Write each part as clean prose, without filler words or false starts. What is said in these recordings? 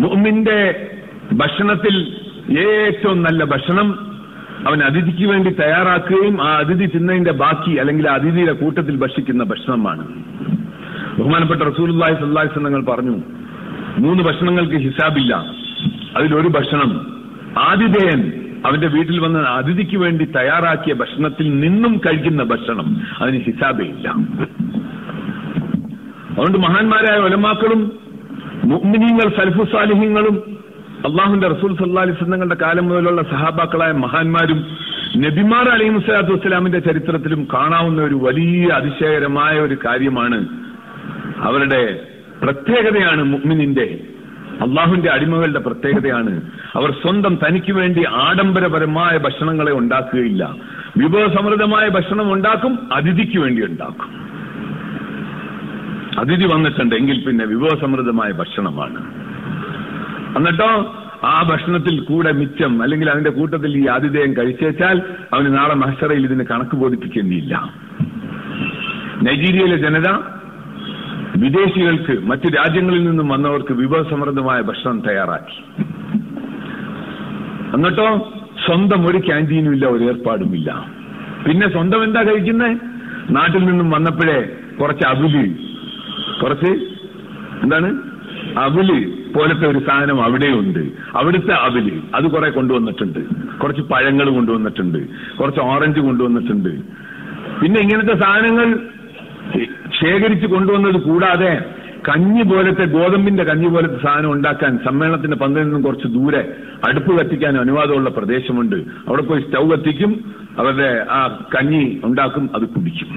മുഅ്മിന്റെ ഭക്ഷണത്തിൽ ഏറ്റവും നല്ല ഭക്ഷണം അവൻ അതിഥിക്ക് വേണ്ടി തയ്യാറാക്കുകയും ആ അതിഥി തിന്നതിന്റെ ബാക്കി അല്ലെങ്കിൽ ആ അതിഥിയുടെ കൂട്ടത്തിൽ ഭക്ഷിക്കുന്ന ഭക്ഷണമാണ്. ബഹുമാനപ്പെട്ട റസൂലുള്ളാഹി സ്വല്ലല്ലാഹു അലൈഹി വസല്ലം പറഞ്ഞു, 3 ഭക്ഷണങ്ങൾക്ക് ഹിസാബില്ല. അതിലൊരു ഭക്ഷണം ആതിഥേയൻ അവന്റെ വീട്ടിൽ വന്ന് അതിഥിക്ക് വേണ്ടി തയ്യാറാക്കിയ ഭക്ഷണത്തിൽ നിന്നും കഴിക്കുന്ന ഭക്ഷണം, അതിന് ഹിസാബേ ഇല്ല. അതുകൊണ്ട് മഹാന്മാരായ ഉലമാക്കളും മുഅ്മിനീങ്ങൾ സലഫു സാലിഹീങ്ങളും അള്ളാഹുവിന്റെ റസൂൽ സല്ലല്ലാഹു അലൈഹി വസല്ലമയുടെ കാലം മുതലുള്ള സഹാബാക്കളായ മഹാന്മാരും നബിമാർ അലൈഹിസ്സലാത്തു വസ്സലാമിന്റെ ചരിത്രത്തിലും കാണാവുന്ന ഒരു വലിയ അതിശയകരമായ ഒരു കാര്യമാണ്, അവരുടെ പ്രത്യേകതയാണ്. മുഅ്മിനിന്റെ അള്ളാഹുവിന്റെ അടിമകളുടെ പ്രത്യേകതയാണ്, അവർ സ്വന്തം തനിക്ക് വേണ്ടി ആഡംബരപരമായ ഭക്ഷണങ്ങളെ ഉണ്ടാക്കുകയില്ല. വിഭവസമൃദ്ധമായ ഭക്ഷണം ഉണ്ടാക്കും, അതിഥിക്ക് വേണ്ടി ഉണ്ടാക്കും. അതിഥി വന്നിട്ടുണ്ടെങ്കിൽ പിന്നെ വിഭവസമൃദ്ധമായ ഭക്ഷണമാണ്. എന്നിട്ടോ ആ ഭക്ഷണത്തിൽ കൂടെ മിച്ചം അല്ലെങ്കിൽ അതിന്റെ കൂട്ടത്തിൽ ഈ ആതിഥേയം കഴിച്ചേച്ചാൽ അവന് നാളെ മഹ്ശറയിൽ ഇതിന് കണക്ക് ബോധിപ്പിക്കേണ്ടിയില്ല. നൈജീരിയയിലെ ജനത വിദേശികൾക്ക്, മറ്റു രാജ്യങ്ങളിൽ നിന്നും വന്നവർക്ക് വിഭവസമൃദ്ധമായ ഭക്ഷണം തയ്യാറാക്കി. എന്നിട്ടോ സ്വന്തം ഒരു ക്യാൻറ്റീനും ഇല്ല, ഒരു ഏർപ്പാടുമില്ല. പിന്നെ സ്വന്തം എന്താ കഴിക്കുന്നത്? നാട്ടിൽ നിന്നും വന്നപ്പോഴേ കുറച്ച് അവില് പോലത്തെ ഒരു സാധനം അവിടെയുണ്ട്. അവിടുത്തെ അവില് അത് കുറെ കൊണ്ടുവന്നിട്ടുണ്ട്. കുറച്ച് പഴങ്ങൾ കൊണ്ടുവന്നിട്ടുണ്ട്, കുറച്ച് ഓറഞ്ച് കൊണ്ടുവന്നിട്ടുണ്ട്. പിന്നെ ഇങ്ങനത്തെ സാധനങ്ങൾ ശേഖരിച്ച് കൊണ്ടുവന്നത് കൂടാതെ കഞ്ഞി പോലത്തെ, ഗോതമ്പിന്റെ കഞ്ഞി പോലത്തെ സാധനം ഉണ്ടാക്കാൻ സമ്മേളനത്തിന്റെ പന്തലിൽ നിന്നും കുറച്ച് ദൂരെ അടുപ്പ് കത്തിക്കാൻ അനുവാദമുള്ള പ്രദേശമുണ്ട്. അവിടെ പോയി സ്റ്റൗ കത്തിക്കും, അവരുടെ ആ കഞ്ഞി ഉണ്ടാക്കും, അത് കുടിക്കും.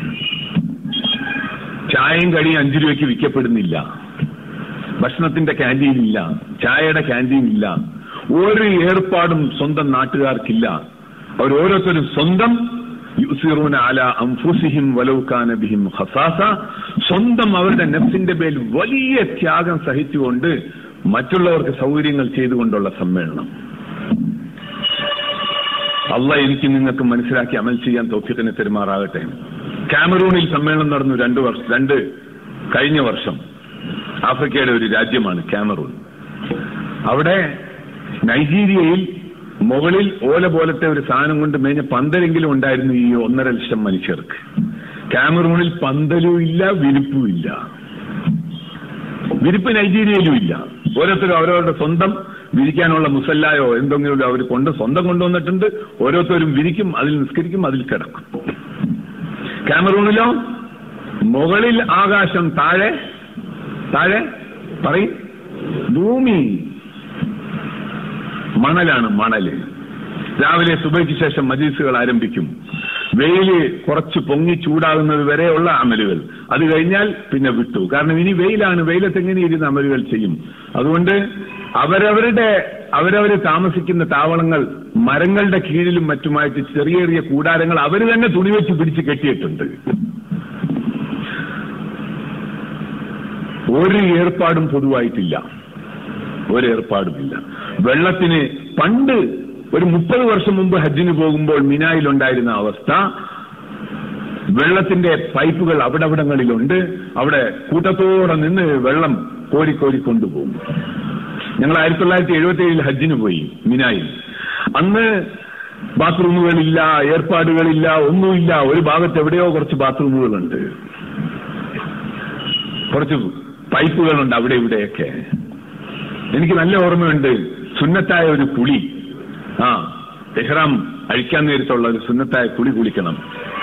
ചായയും കടിയും 5 രൂപയ്ക്ക് വിൽക്കപ്പെടുന്നില്ല. ഭക്ഷണത്തിന്റെ ക്യാൻറ്റീൻ ഇല്ല, ചായയുടെ ക്യാൻറ്റീൻ ഇല്ല. ഒരു ഏർപ്പാടും സ്വന്തം നാട്ടുകാർക്കില്ല. അവർ ഓരോരുത്തരും സ്വന്തം യുസിറൂന അലാ അൻഫുസിഹിം വലൗ കാന ബിഹിം ഖസാസ, സ്വന്തം അവരുടെ നഫ്സിന്റെ പേരിൽ വലിയ ത്യാഗം സഹിച്ചുകൊണ്ട് മറ്റുള്ളവർക്ക് സൗകര്യങ്ങൾ ചെയ്തുകൊണ്ടുള്ള സമ്മേളനം. അള്ളാഹ് എനിക്ക് നിങ്ങൾക്ക് മനസ്സിലാക്കി അമൽ ചെയ്യാൻ തൗഫീഖിനെ തെരുമാറാകട്ടെ. കാമറൂണിൽ സമ്മേളനം നടന്നു കഴിഞ്ഞ വർഷം. ആഫ്രിക്കയുടെ ഒരു രാജ്യമാണ് കാമറൂൺ. അവിടെ നൈജീരിയയിൽ മുകളിൽ ഓല പോലത്തെ ഒരു സാധനം കൊണ്ട് മേഞ്ഞ പന്തലെങ്കിലും ഉണ്ടായിരുന്നു ഈ 1.5 ലക്ഷം മനുഷ്യർക്ക്. കാമറൂണിൽ പന്തലും ഇല്ല, വിരിപ്പും ഇല്ല. വിരിപ്പ് നൈജീരിയയിലും ഇല്ല. ഓരോരുത്തരും അവരവരുടെ സ്വന്തം വിരിക്കാനുള്ള മുസല്ലായോ എന്തെങ്കിലും അവർ സ്വന്തം കൊണ്ടുവന്നിട്ടുണ്ട്. ഓരോരുത്തരും വിരിക്കും, അതിൽ നിസ്കരിക്കും, അതിൽ കിടക്കും. കാമറൂണിലോ മുകളിൽ ആകാശം, താഴെ പറയും ഭൂമി, മണലാണ്, മണല്. രാവിലെ സുബഹിക്ക് ശേഷം മജ്‌ലിസുകൾ ആരംഭിക്കും. വെയില് കുറച്ച് പൊങ്ങി ചൂടാകുന്നത് വരെയുള്ള അമലുകൾ. അത് കഴിഞ്ഞാൽ പിന്നെ വിട്ടു. കാരണം ഇനി വെയിലാണ്, വെയിലത്ത് എങ്ങനെ ഇരുന്ന് അമലുകൾ ചെയ്യും? അതുകൊണ്ട് അവരവർ താമസിക്കുന്ന താവളങ്ങൾ മരങ്ങളുടെ കീഴിലും മറ്റുമായിട്ട് ചെറിയ ചെറിയ കൂടാരങ്ങൾ അവർ തന്നെ തുണി വെച്ച് പിടിച്ച് കെട്ടിയിട്ടുണ്ട്. ഒരു ഏർപ്പാടും പൊതുവായിട്ടില്ല, ഒരു ഏർപ്പാടുമില്ല. വെള്ളത്തിന് പണ്ട് ഒരു 30 വർഷം മുമ്പ് ഹജ്ജിന് പോകുമ്പോൾ മിനായിലുണ്ടായിരുന്ന അവസ്ഥ, വെള്ളത്തിന്റെ പൈപ്പുകൾ അവിടങ്ങളിലുണ്ട്. അവിടെ കൂട്ടത്തോടെ നിന്ന് വെള്ളം കോരി കൊണ്ടുപോകും. ഞങ്ങൾ 1977 ഹജ്ജിന് പോയി മിനായിൽ. അന്ന് ബാത്റൂമുകളില്ല, ഏർപ്പാടുകളില്ല, ഒന്നുമില്ല. ഒരു ഭാഗത്ത് എവിടെയോ കുറച്ച് ബാത്റൂമുകളുണ്ട്, കുറച്ച് പൈപ്പുകളുണ്ട് അവിടെ ഇവിടെയൊക്കെ. എനിക്ക് നല്ല ഓർമ്മയുണ്ട്, സുന്നത്തായ ഒരു കുളി, ഇഹ്റാം അഴിക്കാൻ നേരത്തുള്ള ഒരു സുന്നത്തായ കുളിക്കണം.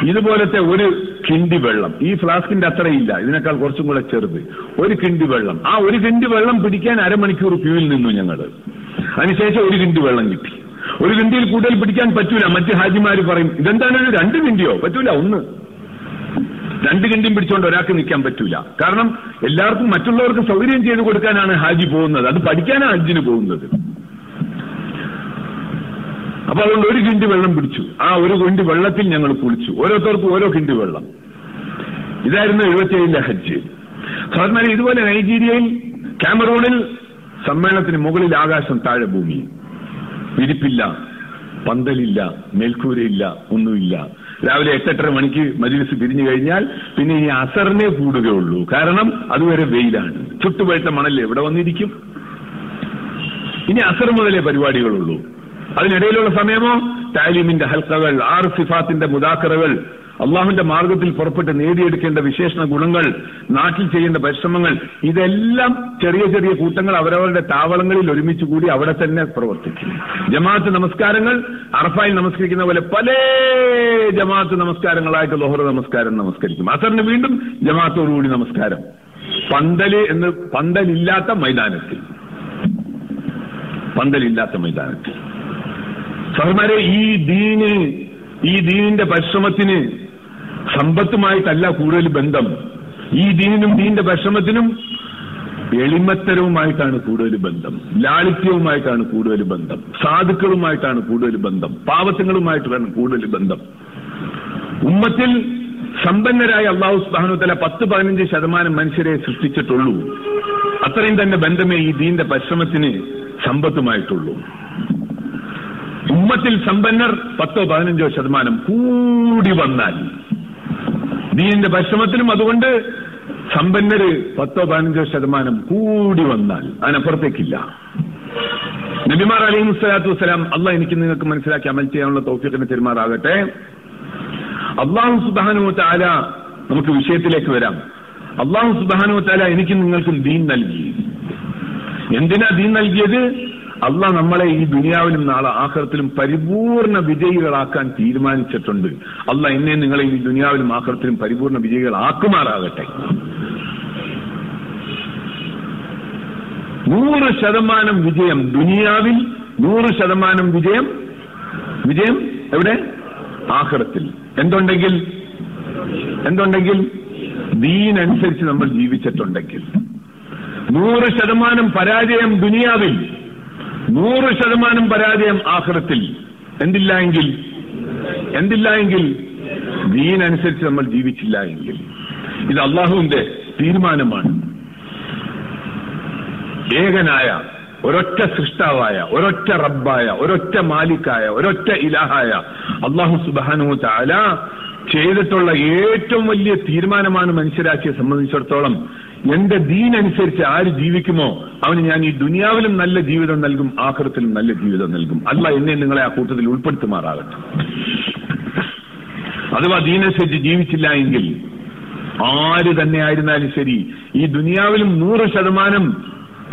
ഇതുപോലത്തെ ഒരു കിണ്ടി വെള്ളം, ഈ ഫ്ലാസ്കിന്റെ അത്രയില്ല, ഇതിനേക്കാൾ കുറച്ചും കൂടെ ചെറുത്, ഒരു കിണ്ടി വെള്ളം. ആ ഒരു കിണ്ടി വെള്ളം പിടിക്കാൻ അരമണിക്കൂർ ക്യൂവിൽ നിന്നു ഞങ്ങൾ. അതിനുശേഷം ഒരു കിണ്ടി വെള്ളം കിട്ടി. ഒരു കിണ്ടിയിൽ കൂടുതൽ പിടിക്കാൻ പറ്റൂല. മറ്റ് ഹാജിമാര് പറയും, ഇതെന്താണ് 2 കിണ്ടിയോ? പറ്റൂല, 1. 2 കിണ്ടിയും പിടിച്ചുകൊണ്ട് ഒരാൾക്ക് നിൽക്കാൻ പറ്റൂല. കാരണം എല്ലാവർക്കും മറ്റുള്ളവർക്ക് സൗകര്യം ചെയ്തു കൊടുക്കാനാണ് ഹാജി പോകുന്നത്, അത് പഠിക്കാനാണ് ഹജ്ജിന് പോകുന്നത്. അപ്പൊ അതുകൊണ്ട് ഒരു കിണ്ടി വെള്ളം പിടിച്ചു. ആ ഒരു കിണ്ടി വെള്ളത്തിൽ ഞങ്ങൾ കുളിച്ചു. ഓരോരുത്തർക്കും ഓരോ കിണ്ടി വെള്ളം. ഇതായിരുന്നു 77 ഹജ്ജ്. സാധാരണ ഇതുപോലെ നൈജീരിയയിൽ കാമറൂണിൽ സമ്മേളനത്തിന് മുകളിൽ ആകാശം, താഴെ ഭൂമി. വിരിപ്പില്ല, പന്തലില്ല, മേൽക്കൂരയില്ല, ഒന്നുമില്ല. രാവിലെ 8-8:30 മണിക്ക് മജ്‌ലിസ് പിരിഞ്ഞു കഴിഞ്ഞാൽ പിന്നെ ഈ അസറിനെ കൂടുകയുള്ളൂ. കാരണം അതുവരെ വെയിലാണ്. ചുട്ടുപഴുത്ത മണൽ എവിടെ വന്നിരിക്കും? ഇനി അസർ മുതലേ പരിപാടികളുള്ളൂ. അതിനിടയിലുള്ള സമയമോ താലീമിന്റെ ഹൽക്കകൾ, 6 സിഫാത്തിന്റെ മുദാക്കറകൾ, അള്ളാഹുവിന്റെ മാർഗത്തിൽ പുറപ്പെട്ട് നേടിയെടുക്കേണ്ട വിശേഷണ ഗുണങ്ങൾ, നാട്ടിൽ ചെയ്യേണ്ട പരിശ്രമങ്ങൾ, ഇതെല്ലാം ചെറിയ ചെറിയ കൂട്ടങ്ങൾ അവരവരുടെ താവളങ്ങളിൽ ഒരുമിച്ച് കൂടി അവിടെ തന്നെ പ്രവർത്തിക്കും. ജമാഅത്ത് നമസ്കാരങ്ങൾ അറഫായിൽ നമസ്കരിക്കുന്ന പോലെ പല ജമാഅത്ത് നമസ്കാരങ്ങളായിട്ട് ലോഹർ നമസ്കാരം നമസ്കരിക്കും. അസറിന് വീണ്ടും ജമാഅത്തോടുകൂടി നമസ്കാരം, പന്തലില്ലാത്ത മൈതാനത്തിൽ. സഹോദരന്മാരെ, ഈ ദീനിന്റെ പരിശ്രമത്തിന് സമ്പത്തുമായിട്ടല്ല കൂടുതൽ ബന്ധം. ഈ ദീനിനും ദീനിന്റെ പരിശ്രമത്തിനും എളിമത്തരവുമായിട്ടാണ് കൂടുതൽ ബന്ധം, ലാളിത്യവുമായിട്ടാണ് കൂടുതൽ ബന്ധം, സാധുക്കളുമായിട്ടാണ് കൂടുതൽ ബന്ധം, പാവത്തുകളുമായിട്ടാണ് കൂടുതൽ ബന്ധം. ഉമ്മത്തിൽ സമ്പന്നരായ അല്ലാഹു സുബ്ഹാനഹു വ തആല 10-15% മനുഷ്യരെ സൃഷ്ടിച്ചിട്ടുള്ളൂ. അത്രയും തന്നെ ബന്ധമേ ഈ ദീനിന്റെ പരിശ്രമത്തിന് സമ്പത്തുമായിട്ടുള്ളൂ. ഉമ്മത്തിൽ സമ്പന്നർ 10-15% കൂടി വന്നാൽ ദീനിന്റെ പരിശ്രമത്തിലും, അതുകൊണ്ട് സമ്പന്നര് 10-15% കൂടി വന്നാൽ അതിനപ്പുറത്തേക്കില്ല. നബിമാർ അലൈഹിസ്സലാത്തു വസ്സലാം, അള്ളാഹ് എനിക്ക് നിങ്ങൾക്ക് മനസ്സിലാക്കി അമൽ ചെയ്യാനുള്ള തൗഫീഖിനെ പെരുമാറാകട്ടെ. അല്ലാഹു സുബ്ഹാനഹു വ തആല, നമുക്ക് വിഷയത്തിലേക്ക് വരാം. അല്ലാഹു സുബ്ഹാനഹു വ തആല എനിക്കും നിങ്ങൾക്കും ദീൻ നൽകി. എന്തിനാ ദീൻ നൽകിയത്? അള്ളാഹ് നമ്മളെ ഈ ദുനിയാവിലും നാളെ ആഖിറത്തിലും പരിപൂർണ വിജയികളാക്കാൻ തീരുമാനിച്ചിട്ടുണ്ട്. അള്ളാഹ് എന്നെ നിങ്ങളെ ഈ ദുനിയാവിലും ആഖിറത്തിലും പരിപൂർണ വിജയികളാക്കുമാറാകട്ടെ. 100% വിജയം ദുനിയാവിൽ, 100% വിജയം എവിടെ? ആഖിറത്തിൽ. എന്തുണ്ടെങ്കിൽ ദീൻ അനുസരിച്ച് നമ്മൾ ജീവിച്ചിട്ടുണ്ടെങ്കിൽ. 100% പരാജയം ദുനിയാവിൽ, 100% പരാജയം ആഖിറത്തിൽ. എന്തില്ല എങ്കിൽ ദീൻ അനുസരിച്ച് നമ്മൾ ജീവിച്ചില്ല എങ്കിൽ. ഇത് അള്ളാഹുവിന്റെ തീരുമാനമാണ്. ഏകനായ, ഒരൊറ്റ സൃഷ്ടാവായ, ഒരൊറ്റ റബ്ബായ, ഒരൊറ്റ മാലിക്കായ, ഒരൊറ്റ ഇലാഹായ അല്ലാഹു സുബ്ഹാനഹു വ തആല ചെയ്തിട്ടുള്ള ഏറ്റവും വലിയ തീരുമാനമാണ് മനുഷ്യരാശിയെ സംബന്ധിച്ചിടത്തോളം. എന്റെ ദീൻ അനുസരിച്ച് ആര് ജീവിക്കുമോ അവന് ഞാൻ ഈ ദുനിയാവിലും നല്ല ജീവിതം നൽകും, ആഖിറത്തിലും നല്ല ജീവിതം നൽകും. അല്ലാഹ് എന്നെ നിങ്ങളെ ആ കൂട്ടത്തിൽ ഉൾപ്പെടുത്തുമാറാകട്ടെ. അഥവാ ദീനനുസരിച്ച് ജീവിച്ചില്ല എങ്കിൽ ആര് തന്നെ ആയിരുന്നാലും ശരി, ഈ ദുനിയാവിലും 100%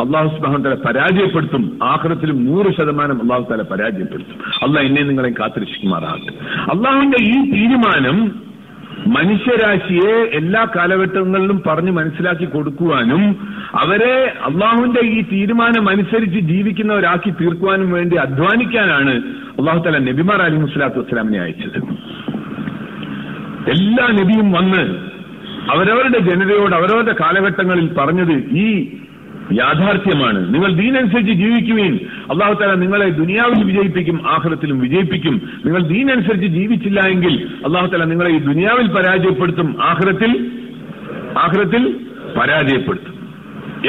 അല്ലാഹു സുബ്ഹാനഹു വ തആല പരാജയപ്പെടുത്തും, ആഖിറത്തിലും 100% അല്ലാഹു തആല പരാജയപ്പെടുത്തും. അല്ലാഹ് എന്നെ നിങ്ങളെ കാത്തുരക്ഷിക്കുമാറാകട്ടെ. അല്ലാഹുവിന്റെ ഈ തീരുമാനം മനുഷ്യരാശിയെ എല്ലാ കാലഘട്ടങ്ങളിലും പറഞ്ഞു മനസ്സിലാക്കി കൊടുക്കുവാനും അവരെ അള്ളാഹുവിന്റെ ഈ തീരുമാനം അനുസരിച്ച് ജീവിക്കുന്നവരാക്കി തീർക്കുവാനും വേണ്ടി അധ്വാനിക്കാനാണ് അല്ലാഹു തആല നബിമാർ അലൈഹിസ്സലാത്തു വസ്സലാമിനെ അയച്ചത്. എല്ലാ നബിയും വന്ന് അവരവരുടെ ജനതയോട് അവരവരുടെ കാലഘട്ടങ്ങളിൽ പറഞ്ഞത് ഈ യാഥാർത്ഥ്യമാണ്. നിങ്ങൾ ദീനനുസരിച്ച് ജീവിക്കുവിൻ, അല്ലാഹു തആല നിങ്ങളെ ദുനിയാവിൽ വിജയിപ്പിക്കും, ആഖിറത്തിലും വിജയിപ്പിക്കും. നിങ്ങൾ ദീനനുസരിച്ച് ജീവിച്ചില്ല എങ്കിൽ അല്ലാഹു തആല നിങ്ങളെ ഈ ദുനിയാവിൽ പരാജയപ്പെടുത്തും, ആഖിറത്തിൽ പരാജയപ്പെടുത്തും.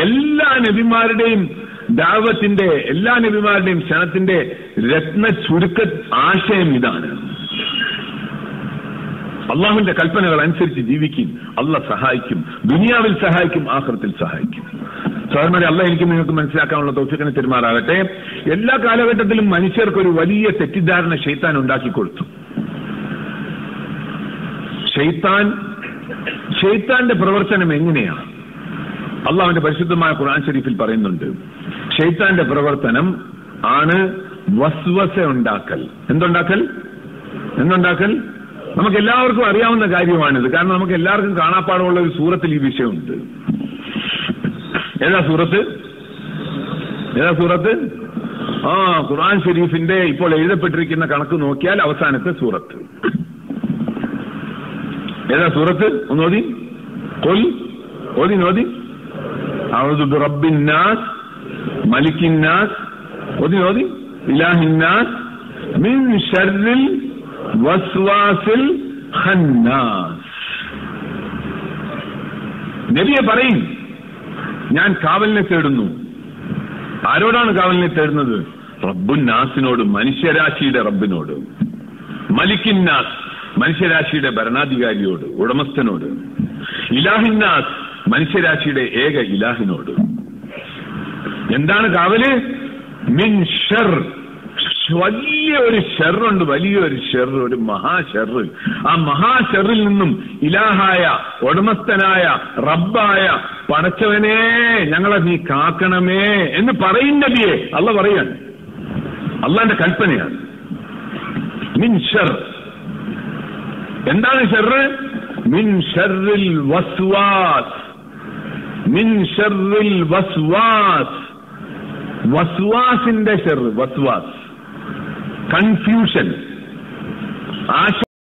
എല്ലാ നബിമാരുടെയും ദഅവത്തിന്റെ, എല്ലാ നബിമാരുടെയും ക്ഷണത്തിന്റെ രത്ന ചുരുക്ക ആശയം ഇതാണ്. അള്ളാഹുവിന്റെ കൽപ്പനകൾ അനുസരിച്ച് ജീവിക്കും, അള്ളാഹ് സഹായിക്കും, ദുനിയാവിൽ സഹായിക്കും, ആഖിറത്തിൽ സഹായിക്കും. സഹോദരന്മാരെ, അള്ളാഹ് എനിക്ക് നിങ്ങൾക്ക് മനസ്സിലാക്കാനുള്ള തൗഫീഖിനെ പെരുമാറാകട്ടെ. എല്ലാ കാലഘട്ടത്തിലും മനുഷ്യർക്കൊരു വലിയ തെറ്റിദ്ധാരണ ശൈത്താൻ ഉണ്ടാക്കി കൊടുത്തു. ശൈത്താന്റെ പ്രവർത്തനം എങ്ങനെയാണ്? അള്ളാഹുവിന്റെ പരിശുദ്ധമായ ഖുർആൻ ശരീഫിൽ പറയുന്നുണ്ട്, ശൈത്താന്റെ പ്രവർത്തനം ആണ് വസ്വസ ഉണ്ടാക്കൽ. എന്തുണ്ടാക്കൽ? നമുക്ക് എല്ലാവർക്കും അറിയാവുന്ന കാര്യമാണിത്. കാരണം നമുക്ക് എല്ലാവർക്കും കാണാപ്പാടുള്ള ഒരു സൂറത്തിൽ ഈ വിഷയമുണ്ട്. ഏതാ സൂറത്ത്? ഖുർആൻ ഷരീഫിന്റെ ഇപ്പോൾ എഴുതപ്പെട്ടിരിക്കുന്ന കണക്ക് നോക്കിയാൽ അവസാനത്തെ സൂറത്ത്. ഏതാ സൂറത്ത്? ഒന്നോതി അഊദു ബിറബ്ബിന്നാസ് മലിക്കിന്നാസ് ഇലാഹിന്നാസ് മിൻ ശർരിൽ വസ്വാസിൽ ഖന്നാസ്. നബിയെ പറയും, ഞാൻ കാവലിനെ തേടുന്നു. ആരോടാണ് കാവലിനെ തേടുന്നത്? റബ്ബുന്നാസിനോട്, മനുഷ്യരാശിയുടെ റബ്ബിനോട്. മലിക്കിന്നാസ്, മനുഷ്യരാശിയുടെ ഭരണാധികാരിയോട്, ഉടമസ്ഥനോട്. ഇലാഹിന്നാസ്, മനുഷ്യരാശിയുടെ ഏക ഇലാഹിനോട്. എന്താണ് കാവല്? മിൻ ഷർ, വലിയൊരു ഷെറുണ്ട്, വലിയൊരു ഷെർ, ഒരു മഹാഷെർ. ആ മഹാഷെറിൽ നിന്നും ഇലാഹായ, ഉടമസ്ഥനായ, റബ്ബായ പടച്ചവനെ ഞങ്ങളെ നീ കാക്കണമേ എന്ന് പറയും നബിയെ. അള്ളാഹ് പറയാണ്, അള്ളാന്റെ കൽപ്പനയാണ്. മിൻ ഷർ, എന്താണ് ഷെർ? മിൻ ഷർറിൽ വസ്വാസ്, മിൻ ഷർറിൽ വസ്വാസ്, വസ്വാസിന്റെ ഷെർ, വസ്വാസ്, കൺഫ്യൂഷൻ,